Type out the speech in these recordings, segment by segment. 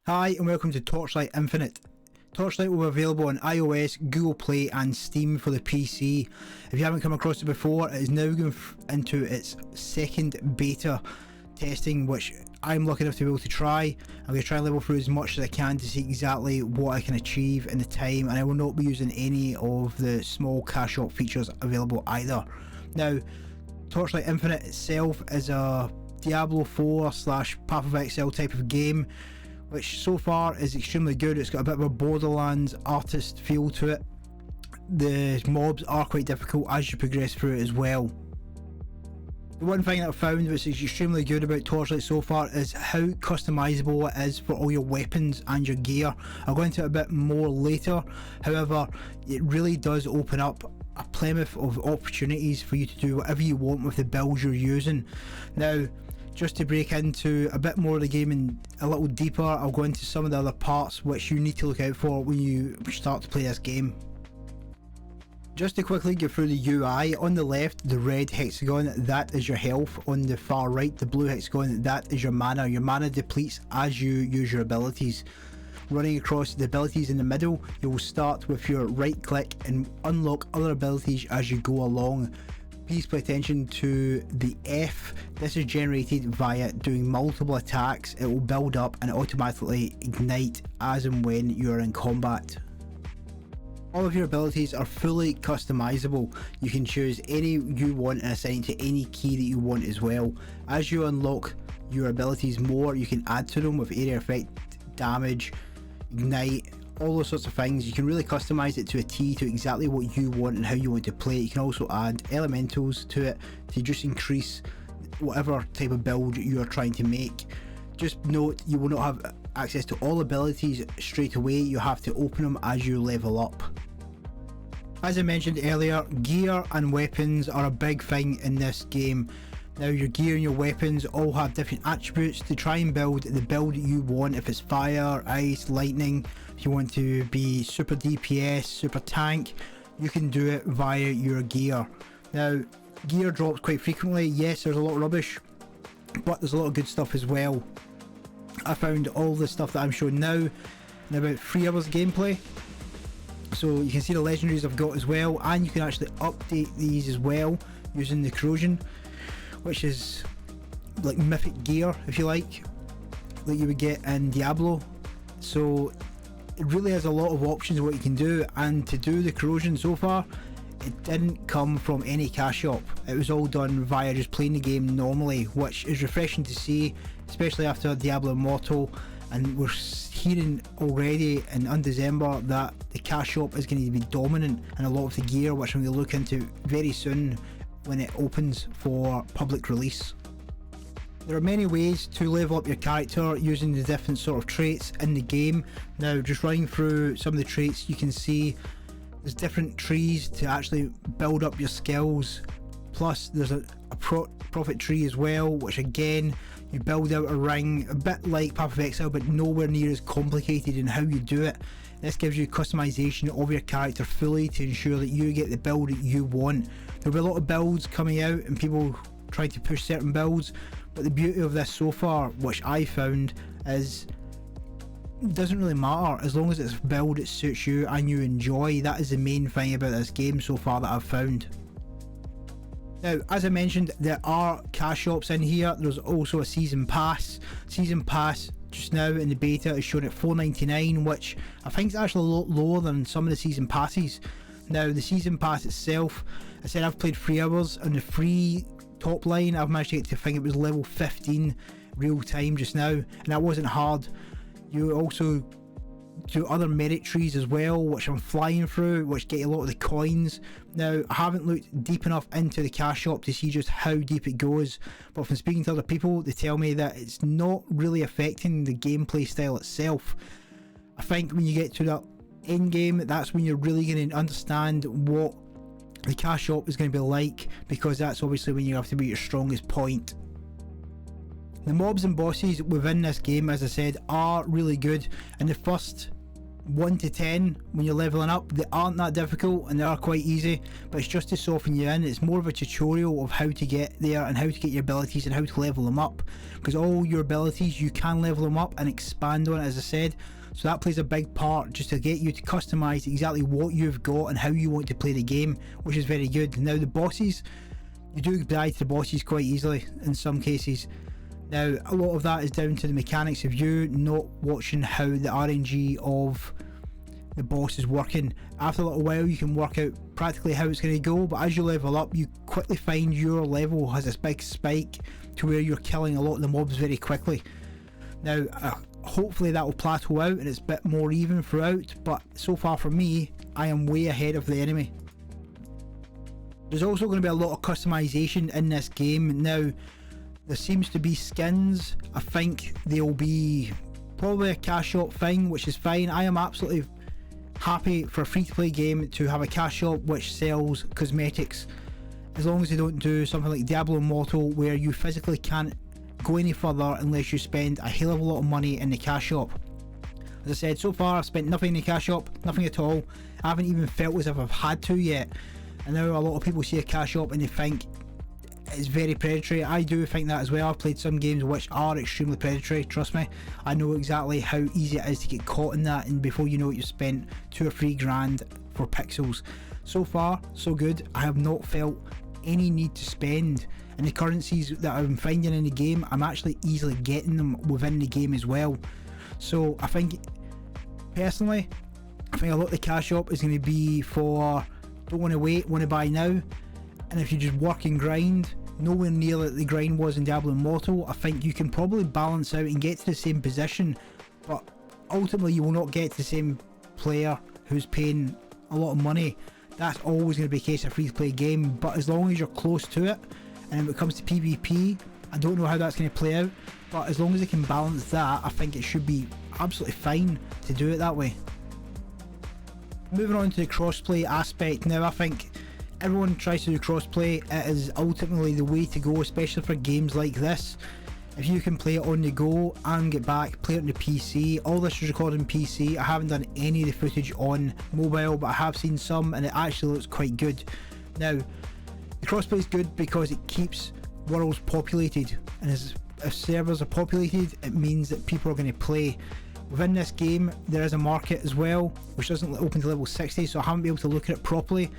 Hi and welcome to Torchlight Infinite. Torchlight will be available on iOS, Google Play and Steam for the PC. If you haven't come across it before, it is now going into its second beta testing, which I'm lucky enough to be able to try. I'm going to try and level through as much as I can to see exactly what I can achieve in the time, and I will not be using any of the small cash shop features available either. Now, Torchlight Infinite itself is a Diablo 4 / Path of Exile type of game, which so far is extremely good. It's got a bit of a Borderlands artist feel to it. The mobs are quite difficult as you progress through it as well. The one thing that I've found which is extremely good about Torchlight so far is how customizable it is for all your weapons and your gear. I'll go into it a bit more later. However, it really does open up a plethora of opportunities for you to do whatever you want with the builds you're using. Now, just to break into a bit more of the game and a little deeper, I'll go into some of the other parts which you need to look out for when you start to play this game. Just to quickly go through the UI, on the left, the red hexagon, that is your health. On the far right, the blue hexagon, that is your mana. Your mana depletes as you use your abilities. Running across the abilities in the middle, you will start with your right click and unlock other abilities as you go along. Please pay attention to the F. This is generated via doing multiple attacks. It will build up and automatically ignite as and when you are in combat. All of your abilities are fully customizable. You can choose any you want and assign to any key that you want as well. As you unlock your abilities more, you can add to them with area effect, damage, ignite, all those sorts of things. You can really customize it to a T to exactly what you want and how you want to play it. You can also add elementals to it to just increase whatever type of build you are trying to make. Just note, you will not have access to all abilities straight away. You have to open them as you level up. As I mentioned earlier, gear and weapons are a big thing in this game. Now, your gear and your weapons all have different attributes to try and build the build you want. If it's fire, ice, lightning, if you want to be super DPS, super tank, you can do it via your gear. Now, gear drops quite frequently. Yes, there's a lot of rubbish, but there's a lot of good stuff as well. I found all the stuff that I'm showing now in about 3 hours of gameplay. So you can see the legendaries I've got as well, and you can actually update these as well using the corrosion, which is like mythic gear, if you like, that you would get in Diablo. So it really has a lot of options of what you can do, and to do the corrosion so far, it didn't come from any cash shop. It was all done via just playing the game normally, which is refreshing to see, especially after Diablo Immortal. And we're hearing already in December that the cash shop is going to be dominant in a lot of the gear, which I'm going to look into very soon when it opens for public release. There are many ways to level up your character using the different sort of traits in the game. Now, just running through some of the traits, you can see there's different trees to actually build up your skills. Plus there's a profit tree as well, which again, you build out a ring, a bit like Path of Exile, but nowhere near as complicated in how you do it. This gives you customization of your character fully to ensure that you get the build that you want. There'll be a lot of builds coming out and people trying to push certain builds, but the beauty of this so far, which I found, is it doesn't really matter as long as it's a build that suits you and you enjoy. That is the main thing about this game so far that I've found. Now, as I mentioned, there are cash shops in here. There's also a season pass. Season pass just now in the beta is shown at $4.99, which I think is actually a lot lower than some of the season passes. Now, the season pass itself, I said I've played 3 hours. On the free top line, I've managed to get to, I think it was level 15 real time just now, and that wasn't hard. You also do other merit trees as well, which I'm flying through, which get a lot of the coins. Now, I haven't looked deep enough into the cash shop to see just how deep it goes, but from speaking to other people, they tell me that it's not really affecting the gameplay style itself. I think when you get to that end game, that's when you're really going to understand what the cash shop is going to be like, because that's obviously when you have to be at your strongest point. The mobs and bosses within this game, as I said, are really good. In the first 1 to 10 when you're leveling up. They aren't that difficult and they are quite easy, but it's just to soften you in. It's more of a tutorial of how to get there and how to get your abilities and how to level them up, because all your abilities, you can level them up and expand on it, as I said. So that plays a big part just to get you to customize exactly what you've got and how you want to play the game, which is very good. Now the bosses, you do die to the bosses quite easily in some cases. Now a lot of that is down to the mechanics of you not watching how the RNG of the boss is working. After a little while you can work out practically how it's going to go, but as you level up you quickly find your level has this big spike to where you're killing a lot of the mobs very quickly. Now hopefully that will plateau out and it's a bit more even throughout, but so far for me, I am way ahead of the enemy. There's also going to be a lot of customization in this game. Now there seems to be skins. I think they'll be probably a cash shop thing, which is fine. I am absolutely happy for a free to play game to have a cash shop which sells cosmetics, as long as they don't do something like Diablo Immortal where you physically can't go any further unless you spend a hell of a lot of money in the cash shop. As I said, so far I've spent nothing in the cash shop, nothing at all. I haven't even felt as if I've had to yet. And now a lot of people see a cash shop and they think it's very predatory. I do think that as well. I've played some games which are extremely predatory, trust me. I know exactly how easy it is to get caught in that, and before you know it you've spent 2 or 3 grand for pixels. So far so good. I have not felt any need to spend, and the currencies that I'm finding in the game, I'm actually easily getting them within the game as well. So I think personally, I think a lot of the cash shop is going to be for don't want to wait, want to buy now. And if you just work and grind, nowhere near like the grind was in Diablo Immortal, I think you can probably balance out and get to the same position, but ultimately you will not get to the same player who's paying a lot of money. That's always going to be the case in a free to play game, but as long as you're close to it, and when it comes to PvP, I don't know how that's going to play out, but as long as they can balance that, I think it should be absolutely fine to do it that way. Moving on to the crossplay aspect. Now I think everyone tries to do crossplay. It is ultimately the way to go, especially for games like this. If you can play it on the go and get back, play it on the PC. All this is recorded on PC. I haven't done any of the footage on mobile, but I have seen some and it actually looks quite good. Now the crossplay is good because it keeps worlds populated, and if servers are populated, it means that people are going to play. Within this game there is a market as well, which doesn't open to level 60, so I haven't been able to look at it properly.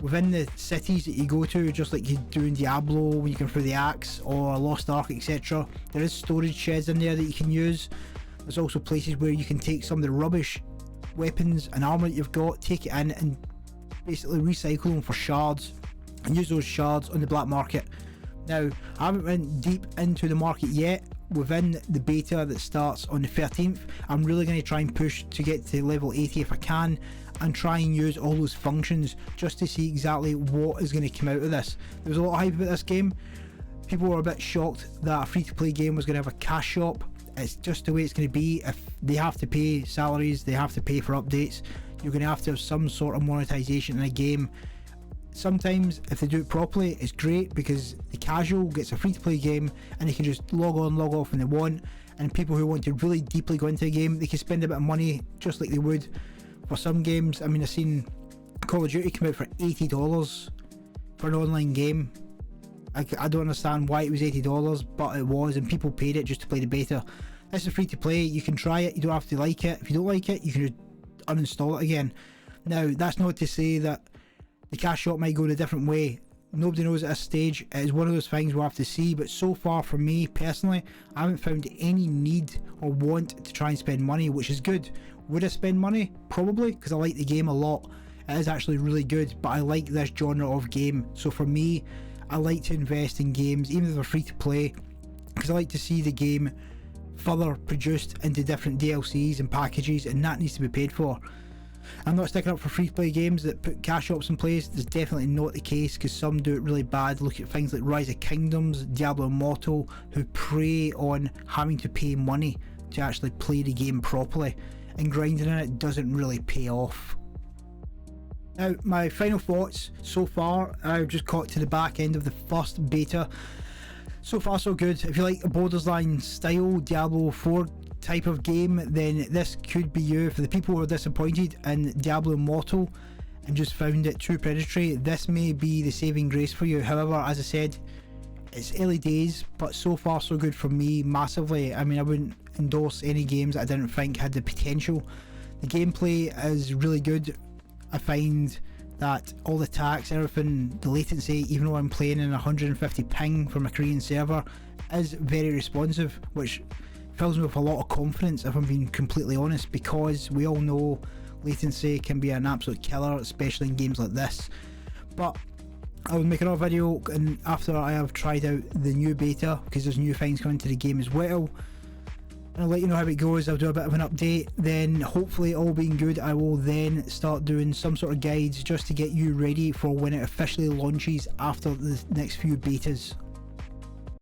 Within the cities that you go to, just like you do in Diablo when you come through the Axe or Lost Ark, etc., there is storage sheds in there that you can use. There's also places where you can take some of the rubbish weapons and armour that you've got, take it in and basically recycle them for shards and use those shards on the black market. Now I haven't went deep into the market yet. Within the beta that starts on the 13th, I'm really going to try and push to get to level 80 if I can, and try and use all those functions just to see exactly what is going to come out of this. There was a lot of hype about this game. People were a bit shocked that a free to play game was going to have a cash shop. It's just the way it's going to be. If they have to pay salaries, they have to pay for updates, you're going to have some sort of monetization in a game. Sometimes if they do it properly, it's great because the casual gets a free to play game and they can just log on, log off when they want, and people who want to really deeply go into a game, they can spend a bit of money just like they would for some games. I mean, I've seen Call of Duty come out for $80 for an online game. I don't understand why it was $80, but it was, and people paid it just to play the beta. This is free to play. You can try it, you don't have to like it. If you don't like it, you can just uninstall it again. Now that's not to say that the cash shop might go in a different way. Nobody knows at this stage. It is one of those things we'll have to see, but so far for me personally, I haven't found any need or want to try and spend money, which is good. Would I spend money? Probably, because I like the game a lot. It is actually really good, but I like this genre of game. So for me, I like to invest in games, even if they're free to play, because I like to see the game further produced into different DLCs and packages, and that needs to be paid for. I'm not sticking up for free to play games that put cash shops in place. That's definitely not the case, because some do it really bad. Look at things like Rise of Kingdoms, Diablo Immortal, who prey on having to pay money to actually play the game properly, and grinding in it doesn't really pay off. Now my final thoughts so far, I've just got to the back end of the first beta. So far so good. If you like a Borderlands style Diablo 4 type of game, then this could be you. For the people who are disappointed in Diablo Immortal and just found it too predatory, this may be the saving grace for you. However, as I said, it's early days, but so far so good for me, massively. I mean, I wouldn't endorse any games that I didn't think had the potential. The gameplay is really good. I find that all the attacks, everything, the latency, even though I'm playing in 150 ping from a Korean server, is very responsive, which fills me with a lot of confidence, if I'm being completely honest, because we all know latency can be an absolute killer, especially in games like this. But I will make another video and after I have tried out the new beta, because there's new things coming to the game as well, and I'll let you know how it goes. I'll do a bit of an update, then hopefully all being good I will then start doing some sort of guides just to get you ready for when it officially launches after the next few betas.